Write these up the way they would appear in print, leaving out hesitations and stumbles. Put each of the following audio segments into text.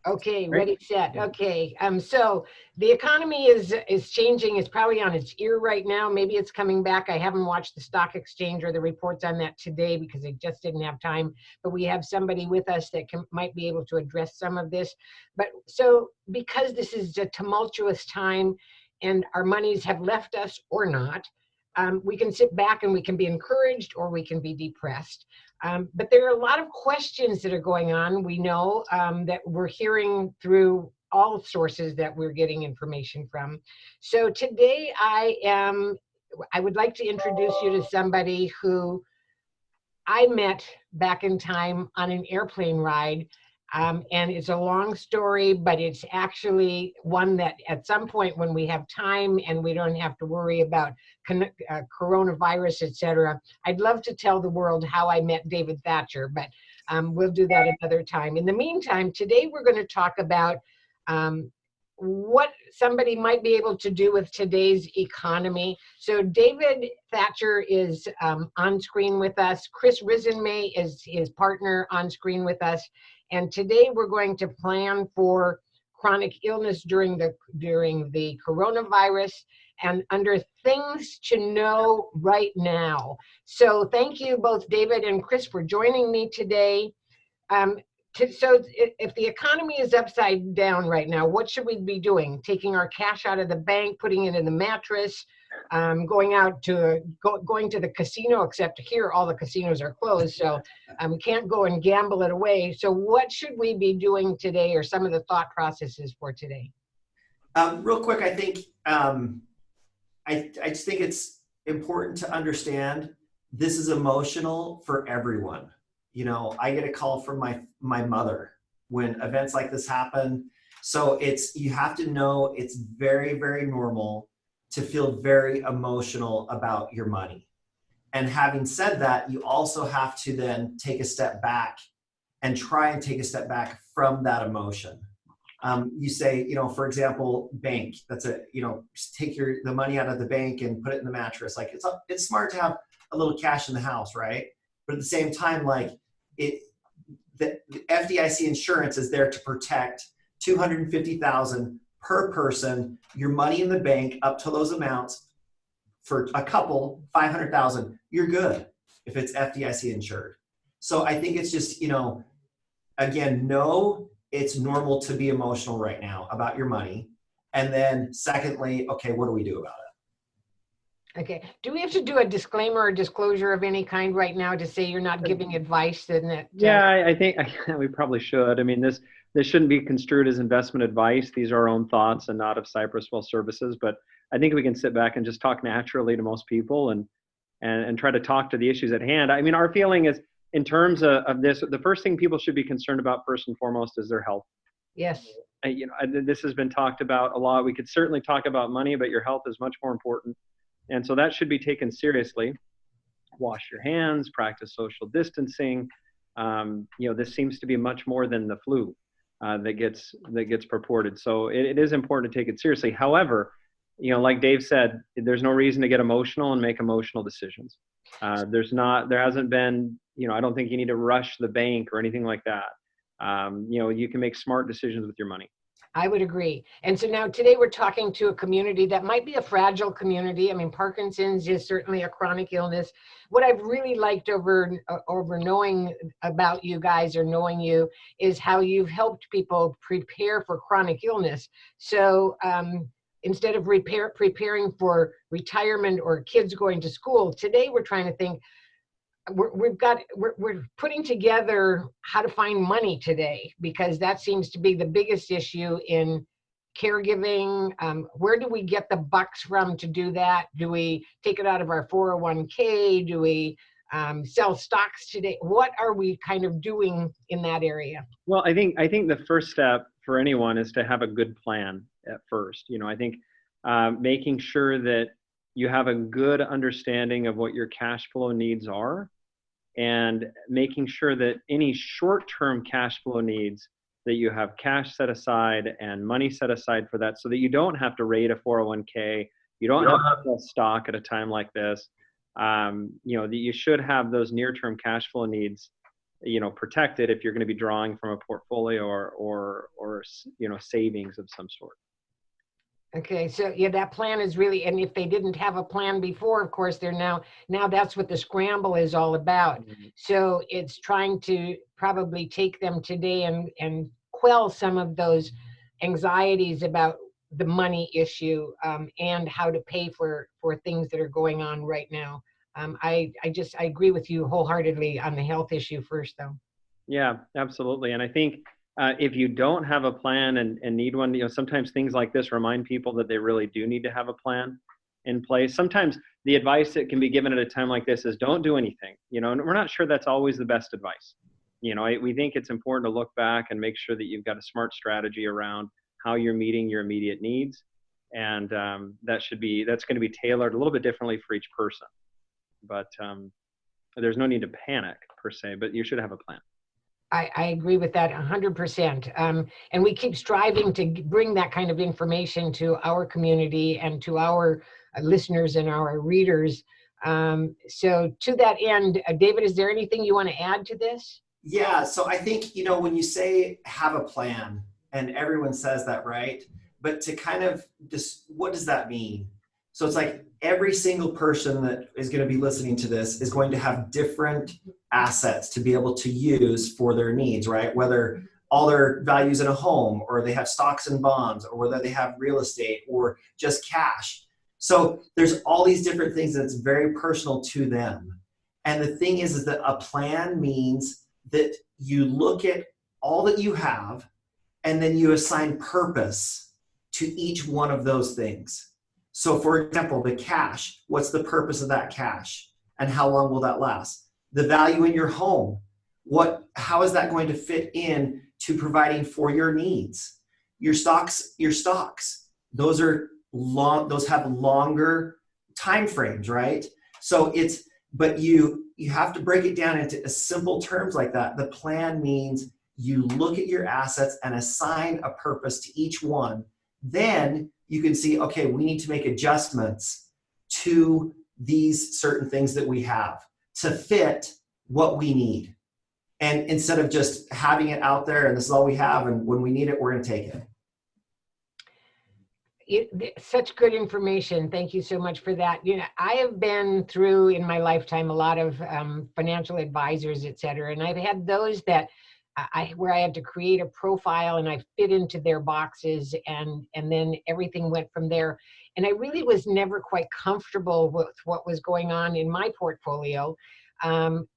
Okay, Right? ready, set. Okay. So the economy is changing. It's probably on its ear right now. Maybe it's coming back. I haven't watched the stock exchange or the reports on that today because I just didn't have time. But we have somebody with us that might be able to address some of this. But so because this is a tumultuous time and our monies have left us or not, we can sit back and we can be encouraged or we can be depressed. But there are a lot of questions that are going on. We know that we're hearing through all sources that we're getting information from. So today I would like to introduce you to somebody who I met back in time on an airplane ride. And it's a long story, but it's actually one that at some point when we have time and we don't have to worry about coronavirus, et cetera, I'd love to tell the world how I met David Thatcher, but we'll do that another time. In the meantime, today we're going to talk about what somebody might be able to do with today's economy. So David Thatcher is on screen with us. Chris Risenmay is his partner on screen with us. And today we're going to plan for chronic illness during the coronavirus and under things to know right now. So thank you both David and Chris for joining me today. So if the economy is upside down right now, what should we be doing? Taking our cash out of the bank, putting it in the mattress, going to the casino, except here all the casinos are closed, so we can't go and gamble it away. So what should we be doing today, or some of the thought processes for today? Real quick, I think I just think it's important to understand this is emotional for everyone. You know, I get a call from my mother when events like this happen. So you have to know it's very, very normal to feel very emotional about your money. And having said that, you also have to then take a step back and try and take a step back from that emotion. You say, you know, for example, bank, take the money out of the bank and put it in the mattress. Like it's smart to have a little cash in the house, right? But at the same time, like the FDIC insurance is there to protect $250,000 per person, your money in the bank up to those amounts. For a couple, $500,000, you're good if it's FDIC insured. So I think it's just, you know, again, no, it's normal to be emotional right now about your money. And then secondly, okay, what do we do about it? Okay. Do we have to do a disclaimer or disclosure of any kind right now to say you're not giving advice? Yeah, I think we probably should. I mean, this shouldn't be construed as investment advice. These are our own thoughts and not of Cypress Wealth Services. But I think we can sit back and just talk naturally to most people and try to talk to the issues at hand. I mean, our feeling is in terms of this, the first thing people should be concerned about first and foremost is their health. Yes. You know, this has been talked about a lot. We could certainly talk about money, but your health is much more important. And so that should be taken seriously. Wash your hands, practice social distancing. You know, this seems to be much more than the flu that gets purported. So it is important to take it seriously. However, you know, like Dave said, there's no reason to get emotional and make emotional decisions. There hasn't been, you know, I don't think you need to rush the bank or anything like that. You know, you can make smart decisions with your money. I would agree. And so now today we're talking to a community that might be a fragile community. I mean, Parkinson's is certainly a chronic illness. What I've really liked over knowing about you guys or knowing you is how you've helped people prepare for chronic illness. So instead of preparing for retirement or kids going to school, today we're trying to think, we're putting together how to find money today, because that seems to be the biggest issue in caregiving. Where do we get the bucks from to do that? Do we take it out of our 401k? Do we sell stocks today? What are we kind of doing in that area? Well, I think the first step for anyone is to have a good plan at first. You know, I think making sure that you have a good understanding of what your cash flow needs are, and making sure that any short-term cash flow needs, that you have cash set aside and money set aside for that, so that you don't have to raid a 401k, you don't have to sell stock at a time like this. You know, that you should have those near-term cash flow needs protected if you're going to be drawing from a portfolio or savings of some sort. Okay, so yeah, that plan is really, and if they didn't have a plan before, of course, they're now that's what the scramble is all about. Mm-hmm. So it's trying to probably take them today and quell some of those anxieties about the money issue, and how to pay for things that are going on right now. I agree with you wholeheartedly on the health issue first, though. Yeah, absolutely. And I think if you don't have a plan and need one, sometimes things like this remind people that they really do need to have a plan in place. Sometimes the advice that can be given at a time like this is don't do anything, and we're not sure that's always the best advice. We think it's important to look back and make sure that you've got a smart strategy around how you're meeting your immediate needs. And that's going to be tailored a little bit differently for each person. But there's no need to panic per se, but you should have a plan. I agree with that 100%. And we keep striving to bring that kind of information to our community and to our listeners and our readers. So to that end, David, is there anything you want to add to this? Yeah, so I think, when you say have a plan, and everyone says that, right? But to kind of just, what does that mean? So it's like every single person that is going to be listening to this is going to have different assets to be able to use for their needs, right? Whether all their values in a home, or they have stocks and bonds, or whether they have real estate or just cash. So there's all these different things that's very personal to them. And the thing is that a plan means that you look at all that you have and then you assign purpose to each one of those things. So for example, the cash, what's the purpose of that cash? And how long will that last? The value in your home, how is that going to fit in to providing for your needs? Your stocks, those have longer time frames, right? So but you have to break it down into simple terms like that. The plan means you look at your assets and assign a purpose to each one. Then you can see, okay, we need to make adjustments to these certain things that we have to fit what we need. And instead of just having it out there and this is all we have, and when we need it, we're going to take it. Such good information. Thank you so much for that. I have been through in my lifetime a lot of financial advisors, et cetera, and I've had those that where I had to create a profile and I fit into their boxes, and then everything went from there. And I really was never quite comfortable with what was going on in my portfolio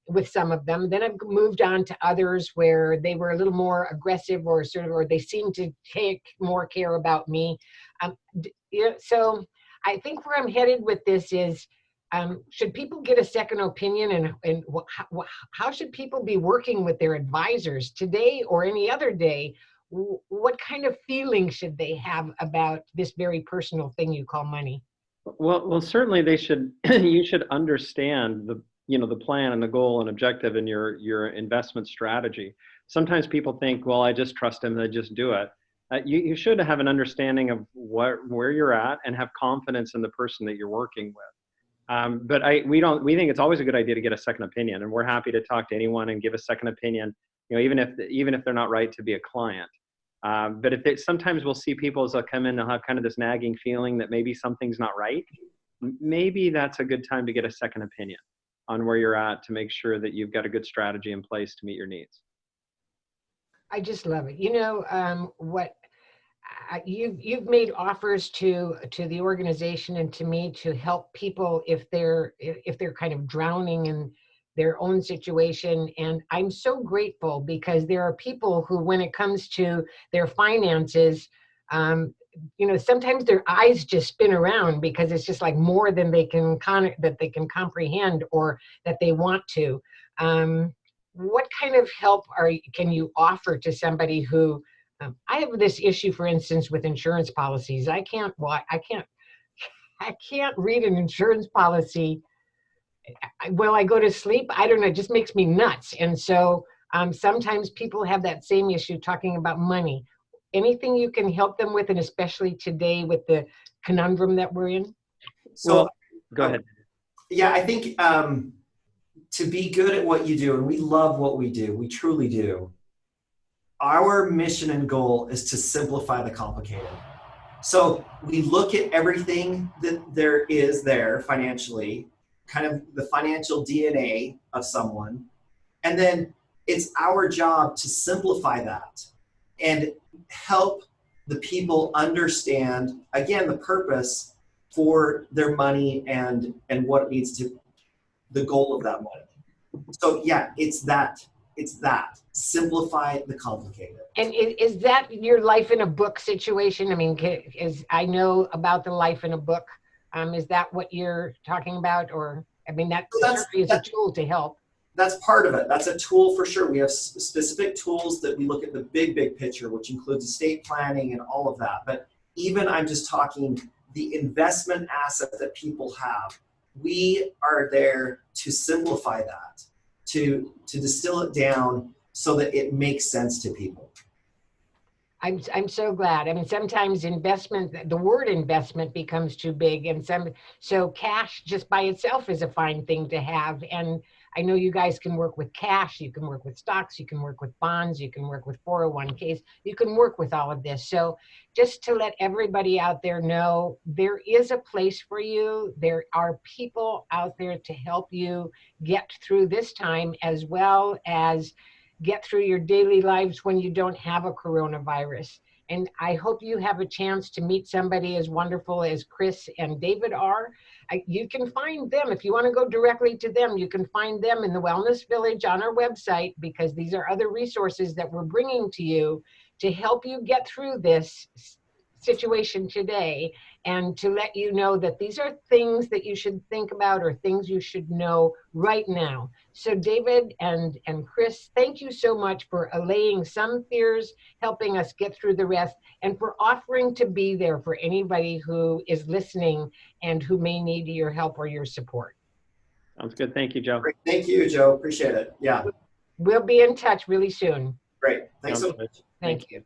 with some of them. Then I've moved on to others where they were a little more aggressive, or they seemed to take more care about me. So I think where I'm headed with this is, should people get a second opinion, and how should people be working with their advisors today or any other day? What kind of feeling should they have about this very personal thing you call money? Well, certainly they should. You should understand the plan and the goal and objective and your investment strategy. Sometimes people think, well, I just trust them, they just do it. You should have an understanding of where you're at and have confidence in the person that you're working with. But we think it's always a good idea to get a second opinion, and we're happy to talk to anyone and give a second opinion, even if they're not right to be a client. But sometimes we'll see people as they'll come in, they'll have kind of this nagging feeling that maybe something's not right. Maybe that's a good time to get a second opinion on where you're at to make sure that you've got a good strategy in place to meet your needs. I just love it. You've made offers to the organization and to me to help people if they're kind of drowning in their own situation. And I'm so grateful, because there are people who, when it comes to their finances, sometimes their eyes just spin around because it's just like more than they can comprehend or that they want to. What kind of help can you offer to somebody who, I have this issue, for instance, with insurance policies. I can't read an insurance policy while I go to sleep. I don't know, it just makes me nuts. And so sometimes people have that same issue talking about money. Anything you can help them with, and especially today with the conundrum that we're in? So, go ahead. Yeah, I think to be good at what you do, and we love what we do, we truly do, our mission and goal is to simplify the complicated. So we look at everything that there is there financially, kind of the financial DNA of someone, and then it's our job to simplify that and help the people understand, again, the purpose for their money and what it needs to, the goal of that money. So yeah, it's that. Simplify the complicated. And is that your life in a book situation? I mean, I know about the life in a book. Is that what you're talking about? Or, I mean, that certainly is a tool to help. That's part of it. That's a tool for sure. We have specific tools that we look at the big picture, which includes estate planning and all of that. But even I'm just talking the investment asset that people have. We are there to simplify that, to distill it down so that it makes sense to people. I'm so glad. I mean, sometimes investment, the word investment becomes too big, and so cash just by itself is a fine thing to have. And I know you guys can work with cash, you can work with stocks, you can work with bonds, you can work with 401ks, you can work with all of this. So just to let everybody out there know, there is a place for you. There are people out there to help you get through this time, as well as get through your daily lives when you don't have a coronavirus. And I hope you have a chance to meet somebody as wonderful as Chris and David are. You can find them, if you want to go directly to them, you can find them in the Wellness Village on our website, because these are other resources that we're bringing to you to help you get through this situation today, and to let you know that these are things that you should think about, or things you should know right now. So David and Chris, thank you so much for allaying some fears, helping us get through the rest, and for offering to be there for anybody who is listening and who may need your help or your support. Sounds good. Thank you, Joe. Great. Thank you, Joe. Appreciate it. Yeah. We'll be in touch really soon. Great. Thanks so much. Thank you.